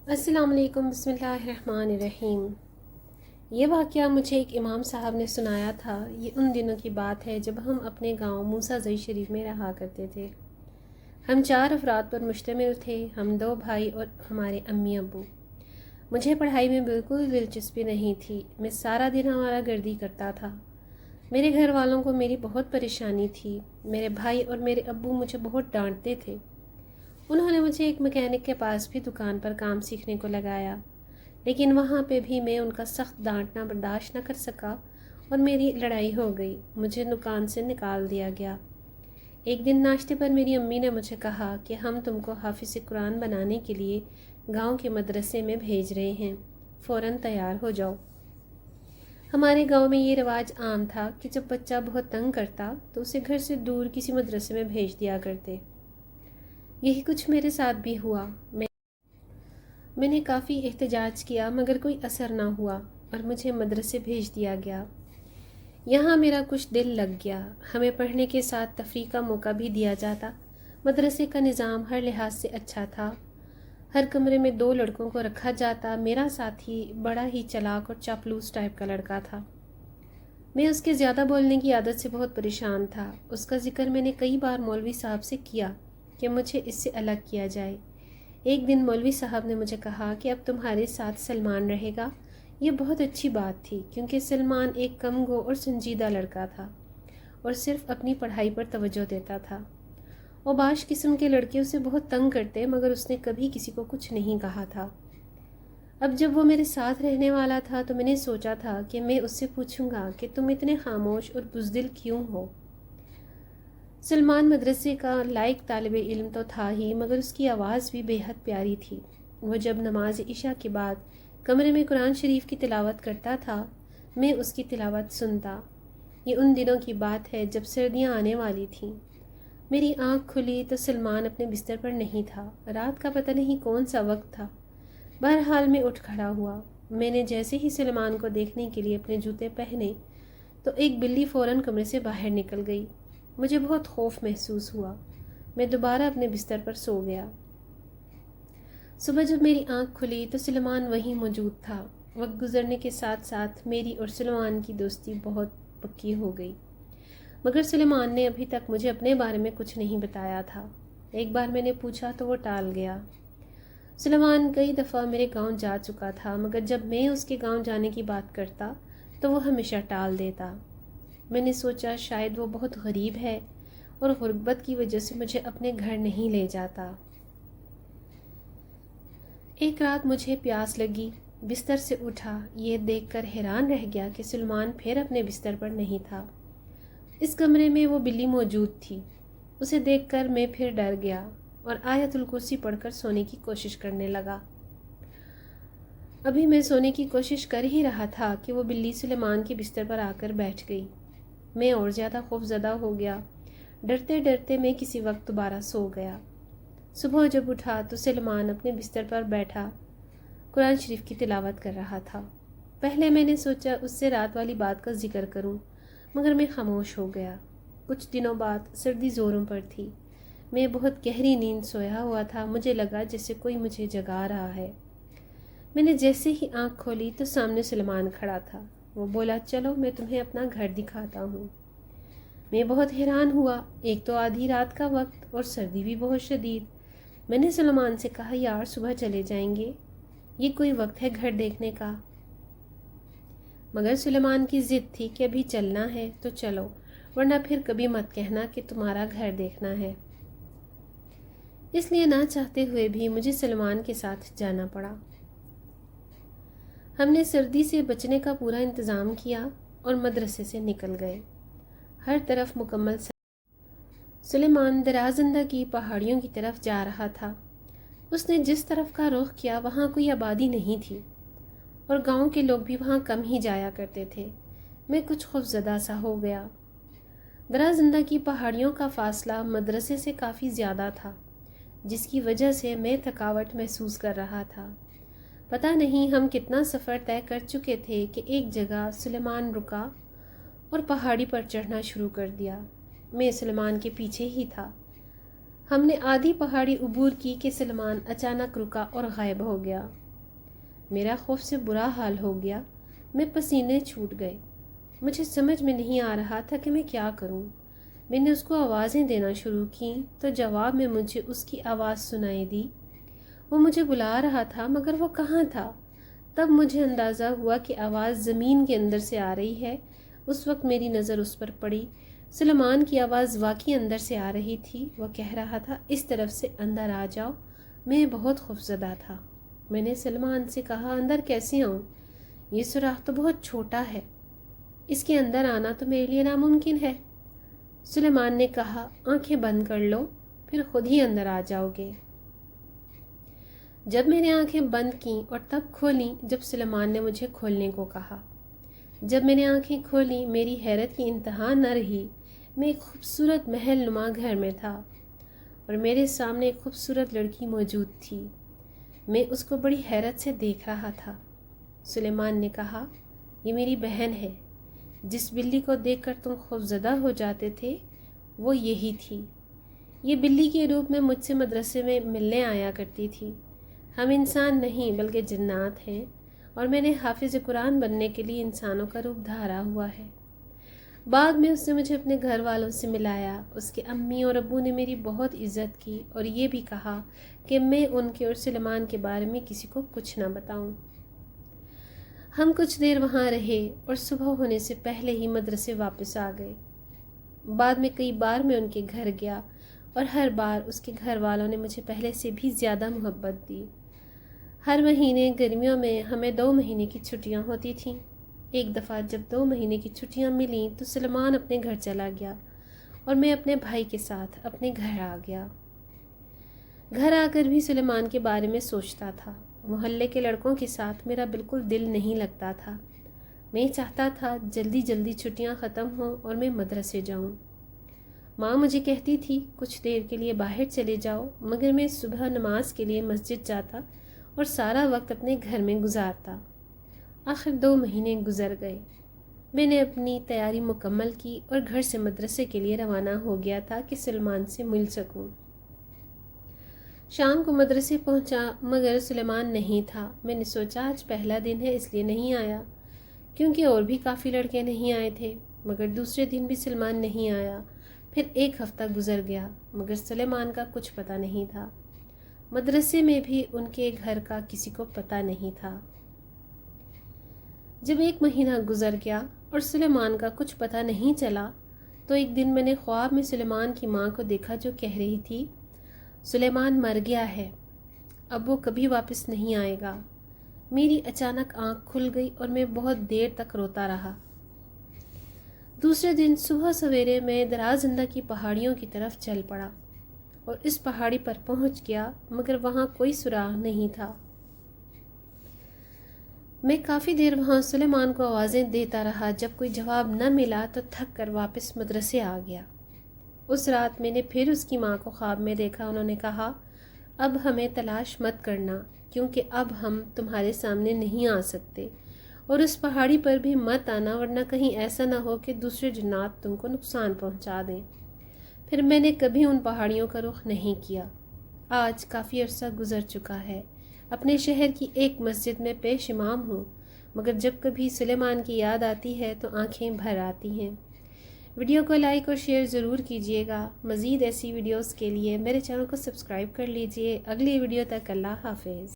السلام علیکم، بسم اللہ الرحمن الرحیم۔ یہ واقعہ مجھے ایک امام صاحب نے سنایا تھا۔ یہ ان دنوں کی بات ہے جب ہم اپنے گاؤں موسیٰ زئی شریف میں رہا کرتے تھے۔ ہم 4 افراد پر مشتمل تھے، ہم 2 بھائی اور ہمارے امی ابو۔ مجھے پڑھائی میں بالکل دلچسپی نہیں تھی، میں سارا دن ہمارا گردی کرتا تھا۔ میرے گھر والوں کو میری بہت پریشانی تھی۔ میرے بھائی اور میرے ابو مجھے بہت ڈانٹتے تھے۔ انہوں نے مجھے ایک مکینک کے پاس بھی دکان پر کام سیکھنے کو لگایا، لیکن وہاں پہ بھی میں ان کا سخت ڈانٹنا برداشت نہ کر سکا اور میری لڑائی ہو گئی، مجھے دکان سے نکال دیا گیا۔ ایک دن ناشتے پر میری امی نے مجھے کہا کہ ہم تم کو حافظ قرآن بنانے کے لیے گاؤں کے مدرسے میں بھیج رہے ہیں، فوراً تیار ہو جاؤ۔ ہمارے گاؤں میں یہ رواج عام تھا کہ جب بچہ بہت تنگ کرتا تو اسے گھر سے دور کسی مدرسے میں بھیج دیا کرتے۔ یہی کچھ میرے ساتھ بھی ہوا۔ میں نے کافی احتجاج کیا مگر کوئی اثر نہ ہوا اور مجھے مدرسے بھیج دیا گیا۔ یہاں میرا کچھ دل لگ گیا، ہمیں پڑھنے کے ساتھ تفریح کا موقع بھی دیا جاتا۔ مدرسے کا نظام ہر لحاظ سے اچھا تھا۔ ہر کمرے میں 2 لڑکوں کو رکھا جاتا۔ میرا ساتھی بڑا ہی چالاک اور چاپلوس ٹائپ کا لڑکا تھا۔ میں اس کے زیادہ بولنے کی عادت سے بہت پریشان تھا۔ اس کا ذکر میں نے کئی بار مولوی صاحب سے کیا کہ مجھے اس سے الگ کیا جائے۔ ایک دن مولوی صاحب نے مجھے کہا کہ اب تمہارے ساتھ سلمان رہے گا۔ یہ بہت اچھی بات تھی کیونکہ سلمان ایک کم گو اور سنجیدہ لڑکا تھا اور صرف اپنی پڑھائی پر توجہ دیتا تھا۔ اوباش قسم کے لڑکے اسے بہت تنگ کرتے مگر اس نے کبھی کسی کو کچھ نہیں کہا تھا۔ اب جب وہ میرے ساتھ رہنے والا تھا تو میں نے سوچا تھا کہ میں اس سے پوچھوں گا کہ تم اتنے خاموش اور بزدل کیوں ہو؟ سلمان مدرسے کا لائق طالب علم تو تھا ہی مگر اس کی آواز بھی بے حد پیاری تھی۔ وہ جب نماز عشاء کے بعد کمرے میں قرآن شریف کی تلاوت کرتا تھا، میں اس کی تلاوت سنتا۔ یہ ان دنوں کی بات ہے جب سردیاں آنے والی تھیں۔ میری آنکھ کھلی تو سلمان اپنے بستر پر نہیں تھا۔ رات کا پتہ نہیں کون سا وقت تھا۔ بہرحال میں اٹھ کھڑا ہوا۔ میں نے جیسے ہی سلمان کو دیکھنے کے لیے اپنے جوتے پہنے تو ایک بلی فوراً کمرے سے باہر نکل گئی۔ مجھے بہت خوف محسوس ہوا۔ میں دوبارہ اپنے بستر پر سو گیا۔ صبح جب میری آنکھ کھلی تو سلمان وہیں موجود تھا۔ وقت گزرنے کے ساتھ ساتھ میری اور سلمان کی دوستی بہت پکی ہو گئی، مگر سلمان نے ابھی تک مجھے اپنے بارے میں کچھ نہیں بتایا تھا۔ ایک بار میں نے پوچھا تو وہ ٹال گیا۔ سلمان کئی دفعہ میرے گاؤں جا چکا تھا مگر جب میں اس کے گاؤں جانے کی بات کرتا تو وہ ہمیشہ ٹال دیتا۔ میں نے سوچا شاید وہ بہت غریب ہے اور غربت کی وجہ سے مجھے اپنے گھر نہیں لے جاتا۔ ایک رات مجھے پیاس لگی، بستر سے اٹھا، یہ دیکھ کر حیران رہ گیا کہ سلمان پھر اپنے بستر پر نہیں تھا۔ اس کمرے میں وہ بلی موجود تھی۔ اسے دیکھ کر میں پھر ڈر گیا اور آیت الکرسی پڑھ کر سونے کی کوشش کرنے لگا۔ ابھی میں سونے کی کوشش کر ہی رہا تھا کہ وہ بلی سلمان کے بستر پر آ کر بیٹھ گئی۔ میں اور زیادہ خوف زدہ ہو گیا۔ ڈرتے ڈرتے میں کسی وقت دوبارہ سو گیا۔ صبح جب اٹھا تو سلمان اپنے بستر پر بیٹھا قرآن شریف کی تلاوت کر رہا تھا۔ پہلے میں نے سوچا اس سے رات والی بات کا ذکر کروں مگر میں خاموش ہو گیا۔ کچھ دنوں بعد سردی زوروں پر تھی۔ میں بہت گہری نیند سویا ہوا تھا۔ مجھے لگا جیسے کوئی مجھے جگا رہا ہے۔ میں نے جیسے ہی آنکھ کھولی تو سامنے سلمان کھڑا تھا۔ وہ بولا چلو میں تمہیں اپنا گھر دکھاتا ہوں۔ میں بہت حیران ہوا، ایک تو آدھی رات کا وقت اور سردی بھی بہت شدید۔ میں نے سلمان سے کہا یار صبح چلے جائیں گے، یہ کوئی وقت ہے گھر دیکھنے کا؟ مگر سلمان کی ضد تھی کہ ابھی چلنا ہے تو چلو ورنہ پھر کبھی مت کہنا کہ تمہارا گھر دیکھنا ہے۔ اس لیے نہ چاہتے ہوئے بھی مجھے سلمان کے ساتھ جانا پڑا۔ ہم نے سردی سے بچنے کا پورا انتظام کیا اور مدرسے سے نکل گئے۔ ہر طرف مکمل سلیمان درازندہ کی پہاڑیوں کی طرف جا رہا تھا۔ اس نے جس طرف کا رخ کیا وہاں کوئی آبادی نہیں تھی اور گاؤں کے لوگ بھی وہاں کم ہی جایا کرتے تھے۔ میں کچھ خوفزدہ سا ہو گیا۔ درازندہ کی پہاڑیوں کا فاصلہ مدرسے سے کافی زیادہ تھا جس کی وجہ سے میں تھکاوٹ محسوس کر رہا تھا۔ پتہ نہیں ہم کتنا سفر طے کر چکے تھے کہ ایک جگہ سلیمان رکا اور پہاڑی پر چڑھنا شروع کر دیا۔ میں سلمان کے پیچھے ہی تھا۔ ہم نے آدھی پہاڑی عبور کی کہ سلمان اچانک رکا اور غائب ہو گیا۔ میرا خوف سے برا حال ہو گیا، میں پسینے چھوٹ گئے۔ مجھے سمجھ میں نہیں آ رہا تھا کہ میں کیا کروں۔ میں نے اس کو آوازیں دینا شروع کیں تو جواب میں مجھے اس کی آواز سنائی دی۔ وہ مجھے بلا رہا تھا مگر وہ کہاں تھا؟ تب مجھے اندازہ ہوا کہ آواز زمین کے اندر سے آ رہی ہے۔ اس وقت میری نظر اس پر پڑی۔ سلمان کی آواز واقعی اندر سے آ رہی تھی۔ وہ کہہ رہا تھا، اس طرف سے اندر آ جاؤ۔ میں بہت خوفزدہ تھا۔ میں نے سلمان سے کہا، اندر کیسے آؤں؟ یہ سوراخ تو بہت چھوٹا ہے، اس کے اندر آنا تو میرے لیے ناممکن ہے۔ سلیمان نے کہا، آنکھیں بند کر لو، پھر خود ہی اندر آ جاؤ گے۔ جب میں نے آنکھیں بند کیں اور تب کھولیں جب سلیمان نے مجھے کھولنے کو کہا۔ جب میں نے آنکھیں کھولیں میری حیرت کی انتہا نہ رہی۔ میں ایک خوبصورت محل نما گھر میں تھا اور میرے سامنے ایک خوبصورت لڑکی موجود تھی۔ میں اس کو بڑی حیرت سے دیکھ رہا تھا۔ سلیمان نے کہا، یہ میری بہن ہے۔ جس بلی کو دیکھ کر تم خوفزدہ ہو جاتے تھے وہ یہی تھی۔ یہ بلی کے روپ میں مجھ سے مدرسے میں ملنے آیا کرتی تھی۔ ہم انسان نہیں بلکہ جنات ہیں اور میں نے حافظ قرآن بننے کے لیے انسانوں کا روپ دھارا ہوا ہے۔ بعد میں اس نے مجھے اپنے گھر والوں سے ملایا۔ اس کے امی اور ابو نے میری بہت عزت کی اور یہ بھی کہا کہ میں ان کے اور سلیمان کے بارے میں کسی کو کچھ نہ بتاؤں۔ ہم کچھ دیر وہاں رہے اور صبح ہونے سے پہلے ہی مدرسے واپس آ گئے۔ بعد میں کئی بار میں ان کے گھر گیا اور ہر بار اس کے گھر والوں نے مجھے پہلے سے بھی زیادہ محبت دی۔ ہر مہینے گرمیوں میں ہمیں 2 مہینے کی چھٹیاں ہوتی تھیں۔ ایک دفعہ جب 2 مہینے کی چھٹیاں ملیں تو سلمان اپنے گھر چلا گیا اور میں اپنے بھائی کے ساتھ اپنے گھر آ گیا۔ گھر آ کر بھی سلیمان کے بارے میں سوچتا تھا۔ محلے کے لڑکوں کے ساتھ میرا بالکل دل نہیں لگتا تھا۔ میں چاہتا تھا جلدی جلدی چھٹیاں ختم ہوں اور میں مدرسے جاؤں۔ ماں مجھے کہتی تھی کچھ دیر کے لیے باہر چلے جاؤ، مگر میں صبح نماز کے لیے مسجد جاتا اور سارا وقت اپنے گھر میں گزارتا۔ آخر 2 مہینے گزر گئے۔ میں نے اپنی تیاری مکمل کی اور گھر سے مدرسے کے لیے روانہ ہو گیا تھا کہ سلمان سے مل سکوں۔ شام کو مدرسے پہنچا مگر سلیمان نہیں تھا۔ میں نے سوچا آج پہلا دن ہے اس لیے نہیں آیا، کیونکہ اور بھی کافی لڑکے نہیں آئے تھے۔ مگر دوسرے دن بھی سلمان نہیں آیا۔ پھر 1 ہفتہ گزر گیا مگر سلیمان کا کچھ پتہ نہیں تھا۔ مدرسے میں بھی ان کے گھر کا کسی کو پتہ نہیں تھا۔ جب 1 مہینہ گزر گیا اور سلیمان کا کچھ پتہ نہیں چلا تو ایک دن میں نے خواب میں سلیمان کی ماں کو دیکھا جو کہہ رہی تھی، سلیمان مر گیا ہے، اب وہ کبھی واپس نہیں آئے گا۔ میری اچانک آنکھ کھل گئی اور میں بہت دیر تک روتا رہا۔ دوسرے دن صبح سویرے میں درازندہ کی پہاڑیوں کی طرف چل پڑا اور اس پہاڑی پر پہنچ گیا مگر وہاں کوئی سراغ نہیں تھا۔ میں کافی دیر وہاں سلیمان کو آوازیں دیتا رہا۔ جب کوئی جواب نہ ملا تو تھک کر واپس مدرسے آ گیا۔ اس رات میں نے پھر اس کی ماں کو خواب میں دیکھا۔ انہوں نے کہا، اب ہمیں تلاش مت کرنا کیونکہ اب ہم تمہارے سامنے نہیں آ سکتے، اور اس پہاڑی پر بھی مت آنا ورنہ کہیں ایسا نہ ہو کہ دوسرے جنات تم کو نقصان پہنچا دیں۔ پھر میں نے کبھی ان پہاڑیوں کا رخ نہیں کیا۔ آج کافی عرصہ گزر چکا ہے۔ اپنے شہر کی ایک مسجد میں پیش امام ہوں مگر جب کبھی سلیمان کی یاد آتی ہے تو آنکھیں بھر آتی ہیں۔ ویڈیو کو لائک اور شیئر ضرور کیجیے گا۔ مزید ایسی ویڈیوز کے لیے میرے چینل کو سبسکرائب کر لیجیے۔ اگلی ویڈیو تک اللہ حافظ۔